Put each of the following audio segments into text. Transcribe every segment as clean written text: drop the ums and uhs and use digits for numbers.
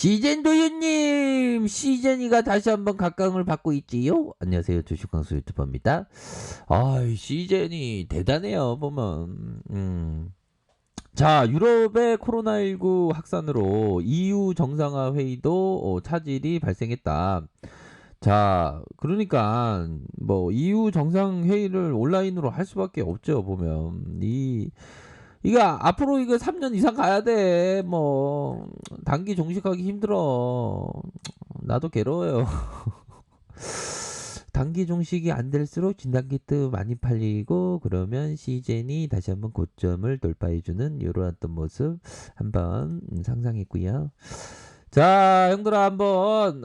시젠 도윤님, 시젠이가 다시 한번 각광을 받고 있지요. 안녕하세요, 주식광수 유튜버입니다. 시젠이 대단해요. 보면 자, 유럽의 코로나19 확산으로 EU 정상화 회의도 차질이 발생했다. 자, 그러니까 뭐 EU 정상 회의를 온라인으로 할 수밖에 없죠. 보면 이거 앞으로 이거 3년 이상 가야 돼. 뭐 단기 종식하기 힘들어. 나도 괴로워요. 단기 종식이 안 될수록 진단키트 많이 팔리고 그러면 시젠이 다시 한번 고점을 돌파해주는 이런 어떤 모습 한번 상상했고요. 자, 형들아 한번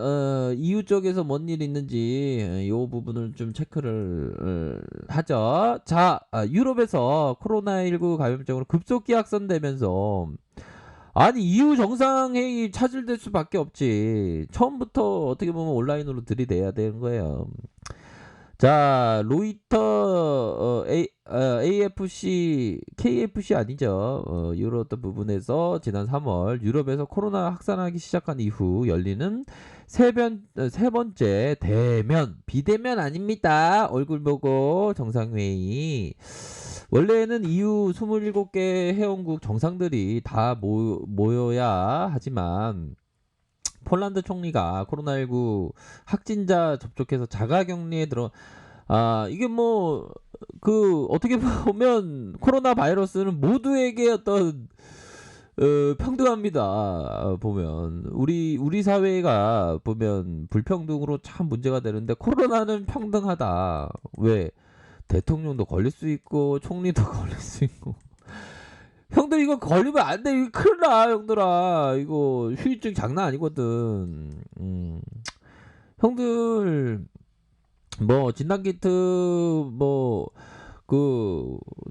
EU 쪽에서 뭔 일이 있는지 이 부분을 좀 체크를 하죠. 자, 유럽에서 코로나19 감염증으로 급속히 확산되면서 아니 EU 정상회의 차질될 수밖에 없지. 처음부터 어떻게 보면 온라인으로 들이대야 되는 거예요. 자, 로이터 AFC, KFC 아니죠. 이런 어떤 부분에서 지난 3월 유럽에서 코로나 확산하기 시작한 이후 열리는 세 번째 대면, 비대면 아닙니다. 얼굴 보고 정상회의. 원래는 EU 27개 회원국 정상들이 다 모여야 하지만 폴란드 총리가 코로나19 확진자 접촉해서 자가격리에 들어 이게 뭐 어떻게 보면 코로나 바이러스는 모두에게 어떤 평등합니다. 보면 우리 사회가 보면 불평등으로 참 문제가 되는데 코로나는 평등하다. 왜? 대통령도 걸릴 수 있고 총리도 걸릴 수 있고. 형들 이거 걸리면 안 돼. 이거 큰일 나, 형들아. 이거 후유증 장난 아니거든. 형들 뭐 진단키트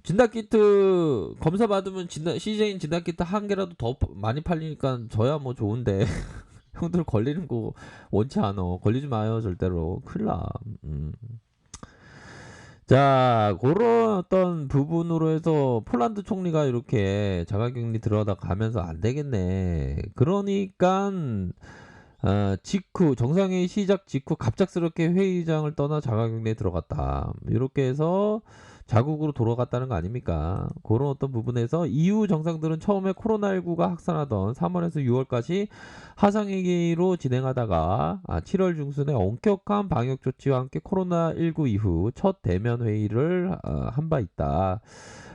진단키트 검사 받으면 CJ인 진단키트 한 개라도 더 많이 팔리니까 저야 뭐 좋은데 형들 걸리는 거 원치 않아. 걸리지 마요 절대로. 큰일 나. 자, 그런 어떤 부분으로 해서 폴란드 총리가 이렇게 자가격리 들어다 가면서 안 되겠네. 그러니까 정상회의 시작 직후 갑작스럽게 회의장을 떠나 자가격리에 들어갔다. 이렇게 해서 자국으로 돌아갔다는 거 아닙니까? 그런 어떤 부분에서 EU 정상들은 처음에 코로나19가 확산하던 3월에서 6월까지 하상회의로 진행하다가 7월 중순에 엄격한 방역 조치와 함께 코로나19 이후 첫 대면 회의를 한 바 있다.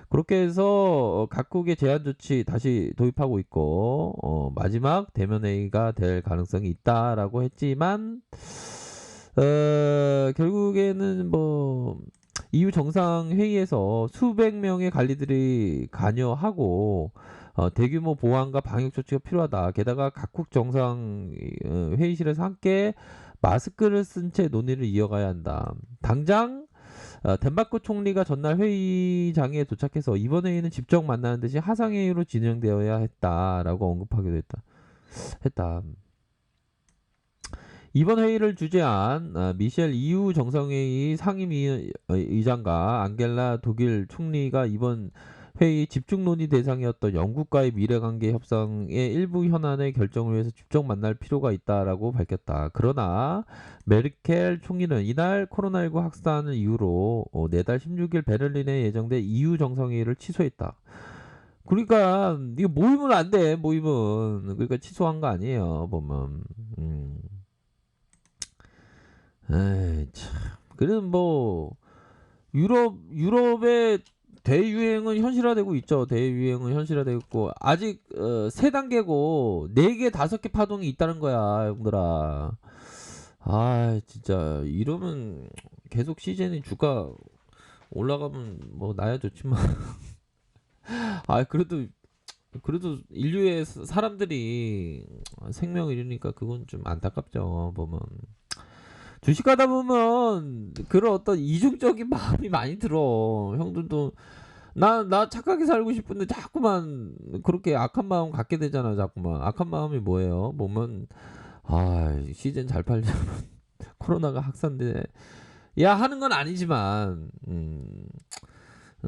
그렇게 해서 각국의 제한 조치 다시 도입하고 있고 마지막 대면 회의가 될 가능성이 있다라고 했지만 결국에는 뭐 EU 정상회의에서 수백 명의 관리들이 관여하고 대규모 보안과 방역 조치가 필요하다. 게다가 각국 정상 회의실에서 함께 마스크를 쓴 채 논의를 이어가야 한다. 당장 덴마크 총리가 전날 회의장에 도착해서 이번 회의는 직접 만나는 듯이 하상회의로 진행되어야 했다라고 언급하기도 했다. 이번 회의를 주재한 미셸 EU 정상회의 상임의장과 앙겔라 독일 총리가 이번 회의 집중 논의 대상이었던 영국과의 미래관계 협상의 일부 현안의 결정을 위해서 직접 만날 필요가 있다라고 밝혔다. 그러나 메르켈 총리는 이날 코로나19 확산을 이유로 내달 16일 베를린에 예정된 EU 정상회의를 취소했다. 그러니까 이거 모이면 안 돼. 모이면 그러니까 취소한 거 아니에요. 보면. 에이, 참. 그래도 뭐 유럽의 대유행은 현실화되고 있죠. 대유행은 현실화되고 있고 아직 세 단계고 4개 5개 파동이 있다는 거야, 형들아. 진짜 이러면 계속 시즌이 주가 올라가면 뭐 나야 좋지만 그래도 인류의 사람들이 생명을 잃으니까 그건 좀 안타깝죠. 보면 주식하다 보면 그런 어떤 이중적인 마음이 많이 들어. 형들도 나 착하게 살고 싶은데 자꾸만 그렇게 악한 마음 갖게 되잖아. 자꾸만 악한 마음이 뭐예요? 보면 시즌 잘 팔려면 코로나가 확산돼 야 하는 건 아니지만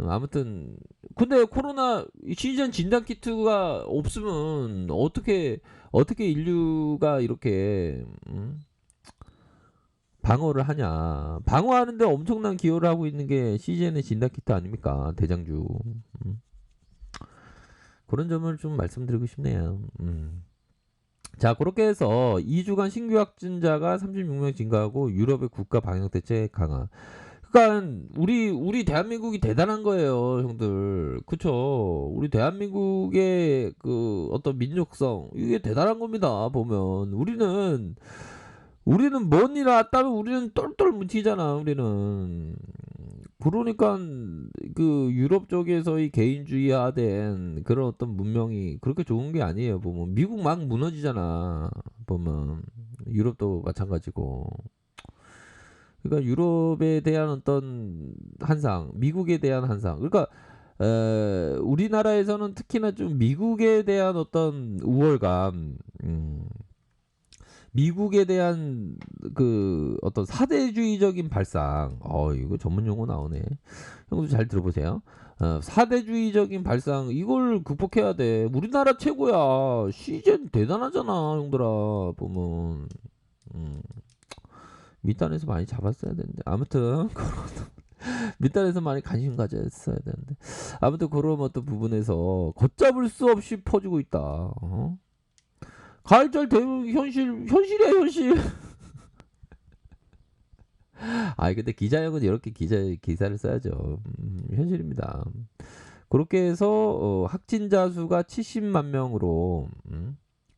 아무튼 근데 코로나 시즌 진단 키트가 없으면 어떻게 인류가 이렇게 방어를 하냐. 방어하는데 엄청난 기여를 하고 있는 게 CGN의 진단 키트 아닙니까? 대장주. 그런 점을 좀 말씀드리고 싶네요. 자, 그렇게 해서 2주간 신규 확진자가 36명 증가하고 유럽의 국가 방역 대책 강화. 그러니까 우리 대한민국이 대단한 거예요, 형들. 그쵸? 우리 대한민국의 그 어떤 민족성 이게 대단한 겁니다. 보면 우리는 뭔 일 왔다면 우리는 똘똘 뭉치잖아. 우리는 그러니까 그 유럽 쪽에서의 개인주의화된 그런 어떤 문명이 그렇게 좋은 게 아니에요. 보면 미국 막 무너지잖아. 보면 유럽도 마찬가지고. 그러니까 유럽에 대한 어떤 한상, 미국에 대한 한상. 그러니까 우리나라에서는 특히나 좀 미국에 대한 어떤 우월감, 미국에 대한 그 어떤 사대주의적인 발상. 이거 전문 용어 나오네. 형도 잘 들어보세요. 사대주의적인 발상 이걸 극복해야 돼. 우리나라 최고야. 시즌 대단하잖아, 형들아. 보면 밑단에서 많이 잡았어야 되는데. 아무튼 밑단에서 많이 관심 가졌어야 되는데. 아무튼 그런 어떤 부분에서 걷잡을 수 없이 퍼지고 있다. 가을철 대응 현실이야 현실. 근데 기자형은 이렇게 기사를 써야죠. 현실입니다. 그렇게 해서 확진자 수가 70만 명으로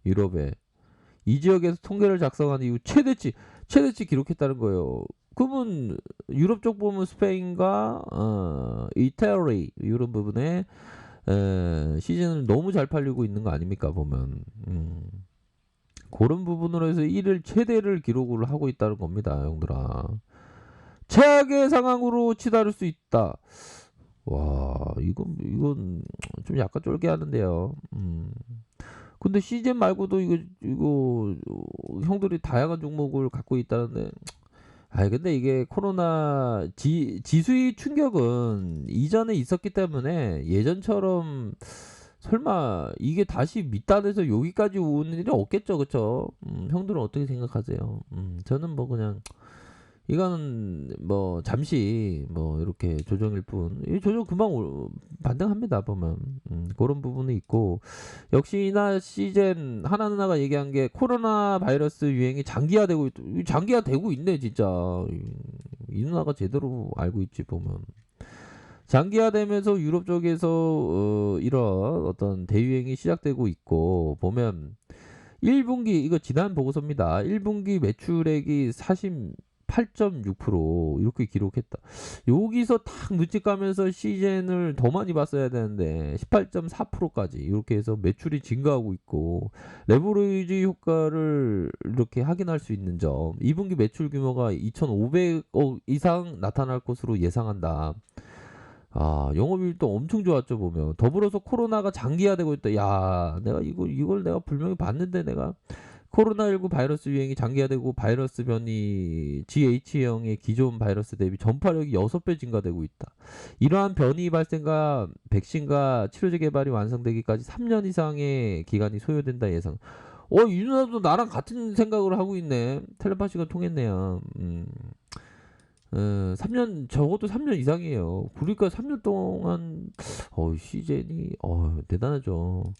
유럽에 이 지역에서 통계를 작성한 이후 최대치 기록했다는 거예요. 그러면 유럽 쪽 보면 스페인과 이탈리 이런 부분에 시즌을 너무 잘 팔리고 있는 거 아닙니까 보면. 그런 부분으로 해서 이를 최대를 기록을 하고 있다는 겁니다, 형들아. 최악의 상황으로 치달을 수 있다. 와, 이건 좀 약간 쫄게하는데요. 근데 시즌 말고도 이거 형들이 다양한 종목을 갖고 있다는데. 근데 이게 코로나 지수의 충격은 이전에 있었기 때문에 예전처럼 설마 이게 다시 밑단에서 여기까지 오는 일이 없겠죠, 그쵸? 형들은 어떻게 생각하세요? 저는 뭐 그냥 이거는 뭐 잠시 뭐 이렇게 조정일 뿐. 이 조정 금방 반등합니다 보면. 그런 부분이 있고 역시나 시즌 하나하나가 얘기한 게 코로나 바이러스 유행이 장기화되고 있네 진짜. 이 누나가 제대로 알고 있지 보면. 장기화되면서 유럽 쪽에서 이런 어떤 대유행이 시작되고 있고 보면 1분기 이거 지난 보고서입니다. 1분기 매출액이 48.6% 이렇게 기록했다. 여기서 탁 눈치 까면서 시즌을 더 많이 봤어야 되는데 18.4%까지 이렇게 해서 매출이 증가하고 있고 레버리지 효과를 이렇게 확인할 수 있는 점. 2분기 매출 규모가 2,500억 이상 나타날 것으로 예상한다. 영업이익도 엄청 좋았죠 보면. 더불어서 코로나가 장기화되고 있다. 야, 내가 이걸 내가 분명히 봤는데 내가 코로나19 바이러스 유행이 장기화되고 바이러스 변이 GH형의 기존 바이러스 대비 전파력이 6배 증가되고 있다. 이러한 변이 발생과 백신과 치료제 개발이 완성되기까지 3년 이상의 기간이 소요된다 예상. 이 누나도 나랑 같은 생각을 하고 있네. 텔레파시가 통했네요. 3년 적어도 3년 이상이에요. 그러니까 3년 동안 시즌이 대단하죠.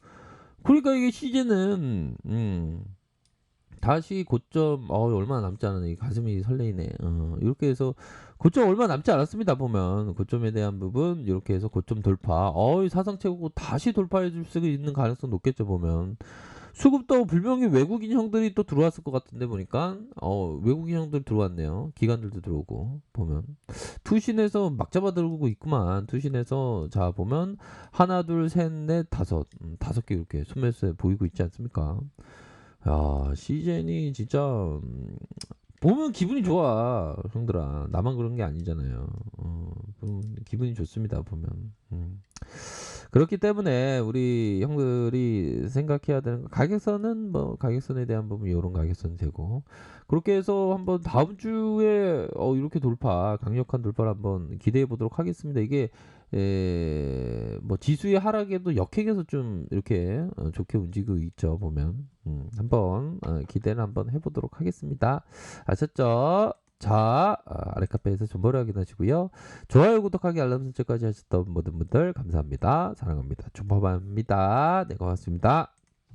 그러니까 이게 시즌은 다시 고점 얼마 남지 않았네. 가슴이 설레이네. 이렇게 해서 고점 얼마 남지 않았습니다. 보면 고점에 대한 부분 이렇게 해서 고점 돌파. 사상 최고 다시 돌파해 줄 수 있는 가능성 높겠죠. 보면 수급도 분명히 외국인 형들이 또 들어왔을 것 같은데 보니까 외국인 형들 들어왔네요. 기관들도 들어오고 보면 투신에서 막 잡아들고 있구만. 투신에서 자 보면 하나 둘 셋 넷 다섯 개 이렇게 소매수에 보이고 있지 않습니까? 야, 시즌이 진짜 보면 기분이 좋아, 형들아. 나만 그런 게 아니잖아요. 기분이 좋습니다, 보면. 그렇기 때문에 우리 형들이 생각해야 되는 거, 가격선은 뭐 가격선에 대한 부분 이런 가격선 되고 그렇게 해서 한번 다음 주에 이렇게 강력한 돌파를 한번 기대해 보도록 하겠습니다. 이게 뭐 지수의 하락에도 역행해서 좀 이렇게 좋게 움직이고 있죠. 보면 한번 기대를 한번 해보도록 하겠습니다. 아셨죠? 자, 아래 카페에서 정보를 확인하시고요. 좋아요, 구독하기, 알람 설정까지 하셨던 모든 분들 감사합니다. 사랑합니다. 존버합니다. 네, 고맙습니다.